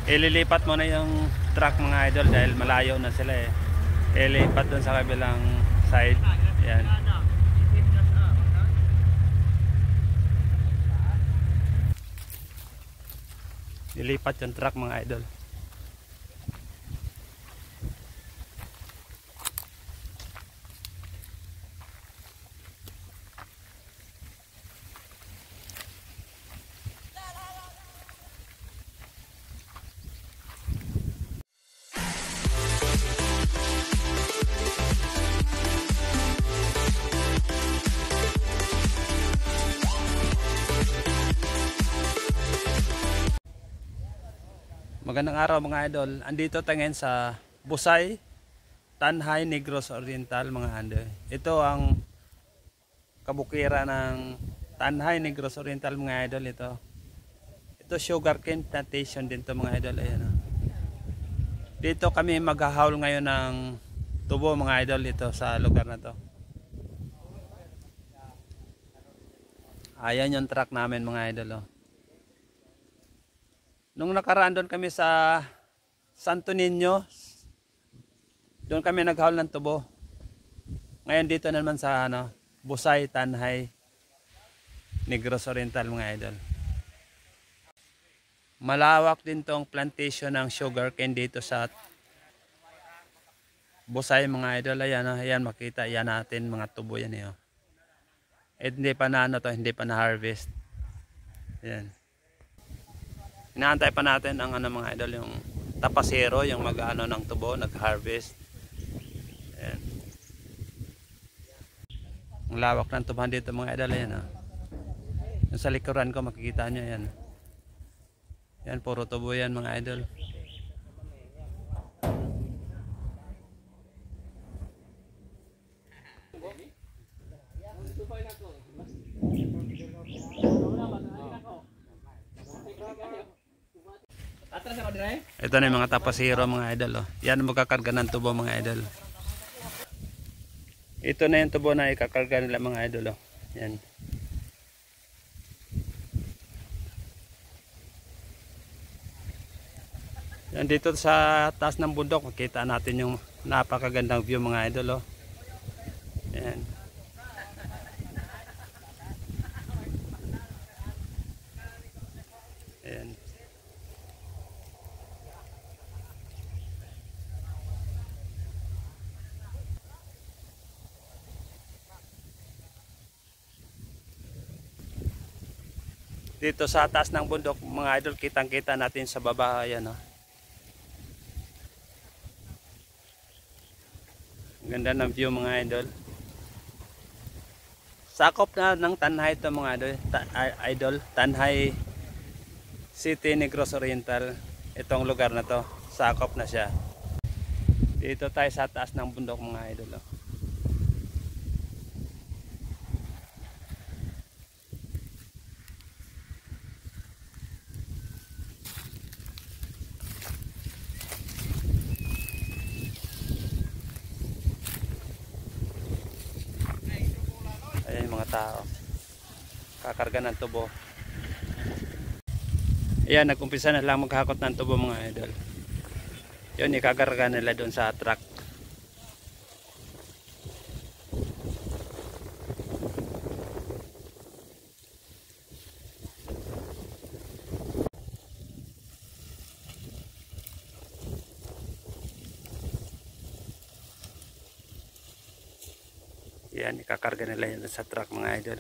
Ililipat mo na yung truck mga idol dahil malayo na sila eh. Ililipat dun sa kabilang side. Yan. Ilipat yung truck mga idol. Magandang araw mga idol. Andito tayo ngayon sa Busay, Tanhay, Negros Oriental mga idol. Ito ang kabukira ng Tanhay, Negros Oriental mga idol. Ito sugarcane plantation din to mga idol. Ayan, oh. Dito kami maghahaul ngayon ng tubo mga idol dito sa lugar na to. Ayan yung truck namin mga idol, oh. Nung nakaraan doon kami sa Santo Niño, doon kami naghaul ng tubo. Ngayon dito naman sa Busay, Tanhay, Negros Oriental mga idol. Malawak din tong plantation ng sugarcane dito sa Busay mga idol. Ayan, ayan makita yan natin mga tubo yan eh. Hindi pa na hindi pa na harvest. Ayan. Inaantay pa natin ang mga idol, yung tapasero, yung mag-ano ng tubo, nag-harvest. Ayan. Ang lawak ng tubahan dito mga idol, ayan, oh. Yung sa likuran ko makikita nyo, ayan. Yan, puro tubo yan mga idol. Ito na yung mga tapasero mga idol, oh. Yan magkakarga ng tubo mga idol. Ito na yung tubo na ikakarga nila mga idol, oh. Yan. Yan dito sa taas ng bundok makita natin yung napakagandang view mga idol, oh. Yan. Yan. Dito sa taas ng bundok mga idol, kitang-kita natin sa baba, ayan, oh. Ganda ng view mga idol. Sakop na ng Tanhay ito mga idol. Tanhay City, Negros Oriental. Itong lugar na to, sakop na siya. Dito tayo sa taas ng bundok mga idol, oh. Ayan yung mga tao kakarga ng tubo. Ayan, nag-umpisa na lang maghakot ng tubo mga idol. Yun, ikakarga nila doon sa truck. Yan, ikakarga nila yun sa truck mga idol.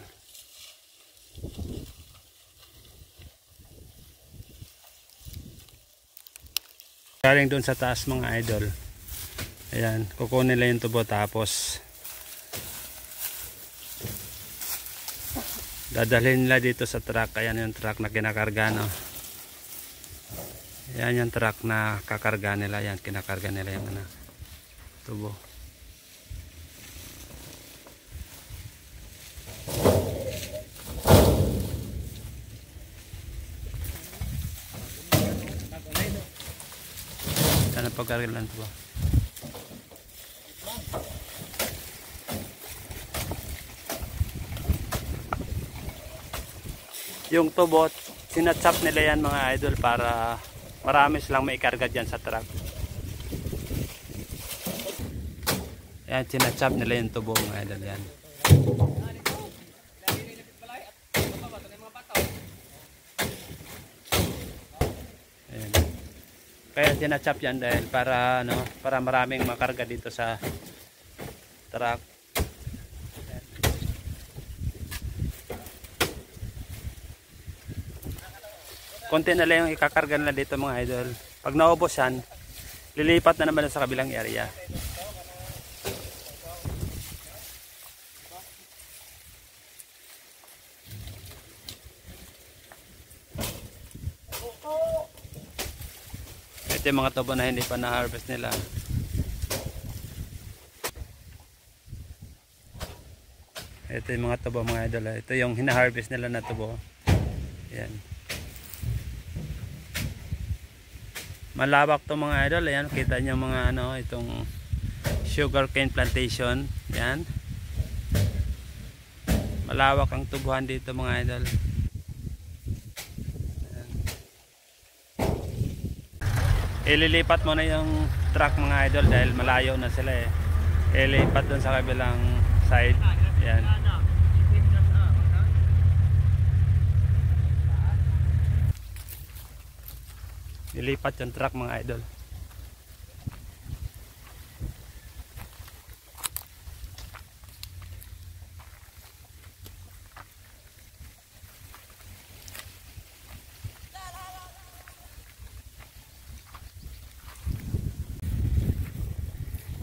Galing doon sa taas mga idol. Ayan, kukunin nila yung tubo tapos dadalhin nila dito sa truck. Ayan yung truck na kinakarga, no. Ayan yung truck na kakarga nila. Ayan, kinakarga nila yung tubo. Sana pagkargalan po. Yung tubo, sinatsap nila yan mga idol para marami silang maikarga dyan sa truck. Yan, sinachap nila yung tubo mga idol yan. Ayan. Kaya sinachap yan dahil para ano, para maraming makarga dito sa truck. Konti na lang yung ikakarga nila dito mga idol. Pag naubos yan, lilipat na naman sa kabilang area. Ito yung mga tubo na hindi pa na-harvest nila. Ito yung mga tubo mga idol. Ito yung hina-harvest nila na tubo. Yan. Malawak to mga idol. Ayan, kita nyo mga ano, itong sugarcane plantation. Yan. Malawak ang tubuhan dito mga idol. Ayan. Ililipat mo na yung truck mga idol dahil malayo na sila eh. Ililipat dun sa kabilang side. Yan. Ilipat yung truck mga idol.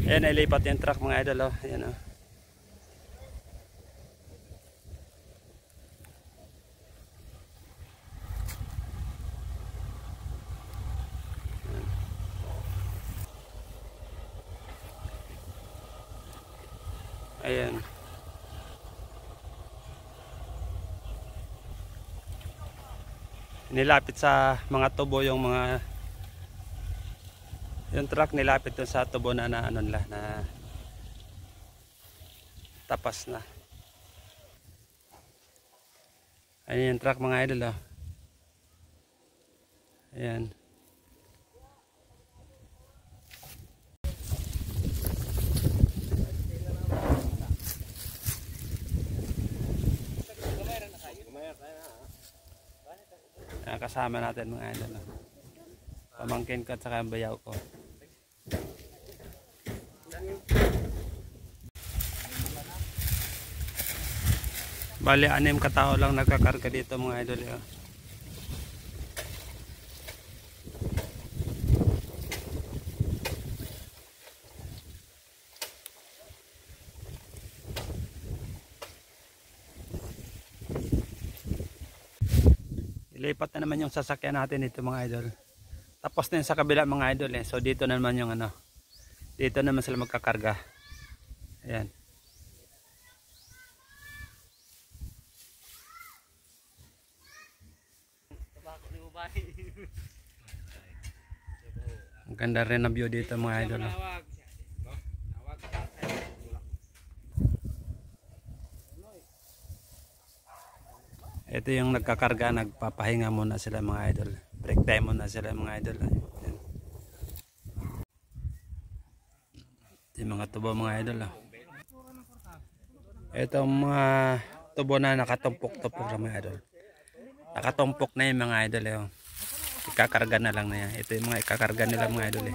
Ayan, ilipat yung truck mga idol. Oh. Ayan, oh. Ayan. Nilapit sa mga tubo yung mga yung truck, nilapit dun sa tubo na ano nila na tapas na. Ayan yung truck mga idol. Oh. Ayan. Kasama natin mga idol. Pamangkin ko at saka ang bayaw ko. Bali 6 katao lang nagkakarga dito mga idol. Ilipat na naman yung sasakyan natin dito mga idol. Tapos na yun sa kabila mga idol eh. So dito naman yung ano. Dito naman sila magkakarga. Ayan. Ang ganda rin ang view dito mga idol. Ito yung nagkakarga, nagpapahinga muna sila mga idol. Break time muna sila mga idol. Ayan. Ito yung mga tubo mga idol. Ito mga tubo na nakatumpok-tumpok sa mga idol. Nakatumpok na yung mga idol. Ikakarga na lang na yan. Ito yung mga ikakarga nila mga idol.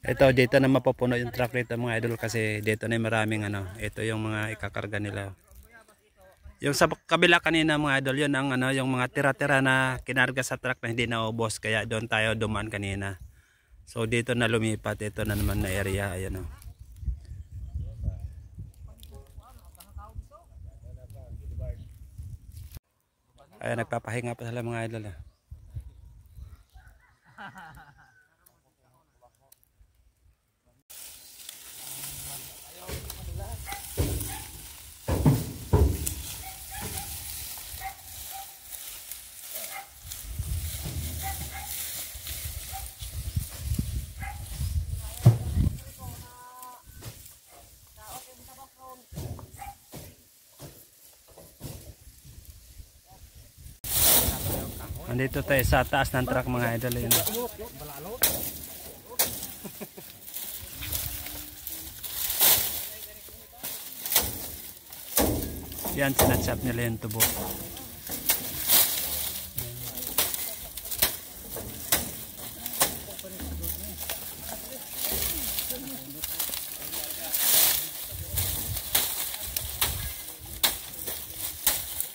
Ito dito na mapupuno yung truck dito mga idol kasi dito na maraming ano, ito yung mga ikakarga nila. Yung sa kabila kanina mga idol, yun ang ano, yung mga tira-tira na kinarga sa truck na hindi naubos kaya doon tayo dumaan kanina. So dito na lumipat, ito na naman na area, ayan oh. Ayan, nagpapahinga pa sila mga idol. Andito tayo sa taas ng truck mga idol. Yun. Yan, sinachap nila yung tubo.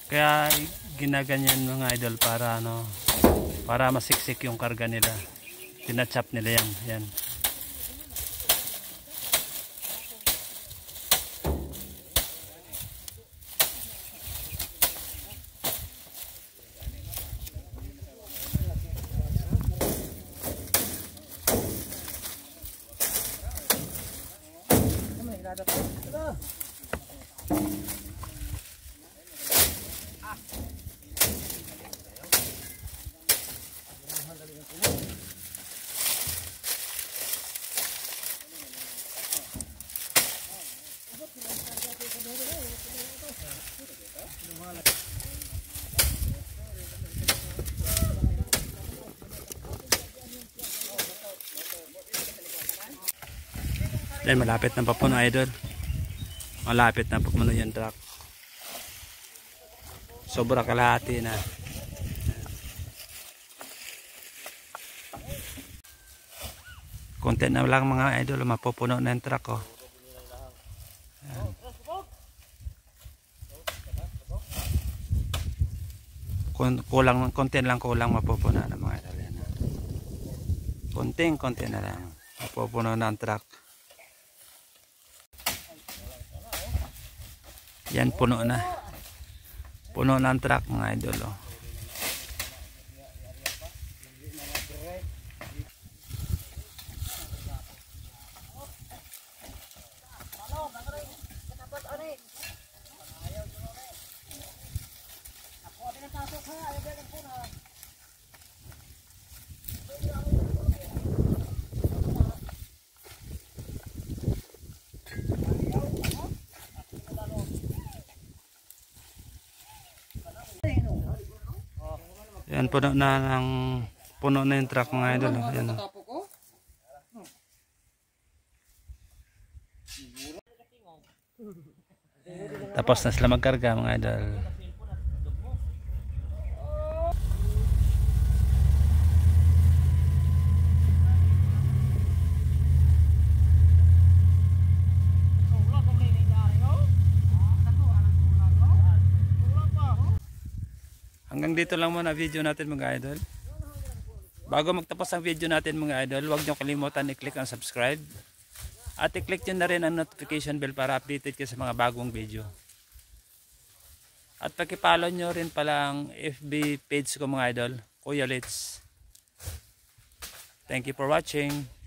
Kaya ginaganyan mga idol para ano, para masiksik yung karga nila. Tinachap nila yan. Yan. Yan, malapit na papuno idol. Malapit na papuno yung truck. Sobra kalahati na. Konti na lang mga idol, mapupuno na yung truck oh. Kulang, konti lang kulang mapupuno na mga idol. Konti na lang mapupuno na ang truck. Yan, puno na. Puno na ang truck mga idol oh. Yan, puno na yung truck mga idol. Yan. Tapos na sila magkarga mga idol. Hanggang dito lang muna video natin mga idol. Bago magtapos ang video natin mga idol, huwag nyo kalimutan i-click ang subscribe. At i-click nyo na rin ang notification bell para updated kayo sa mga bagong video. At pakipollow nyo rin pala ang FB page ko mga idol, Kuya Litz. Thank you for watching.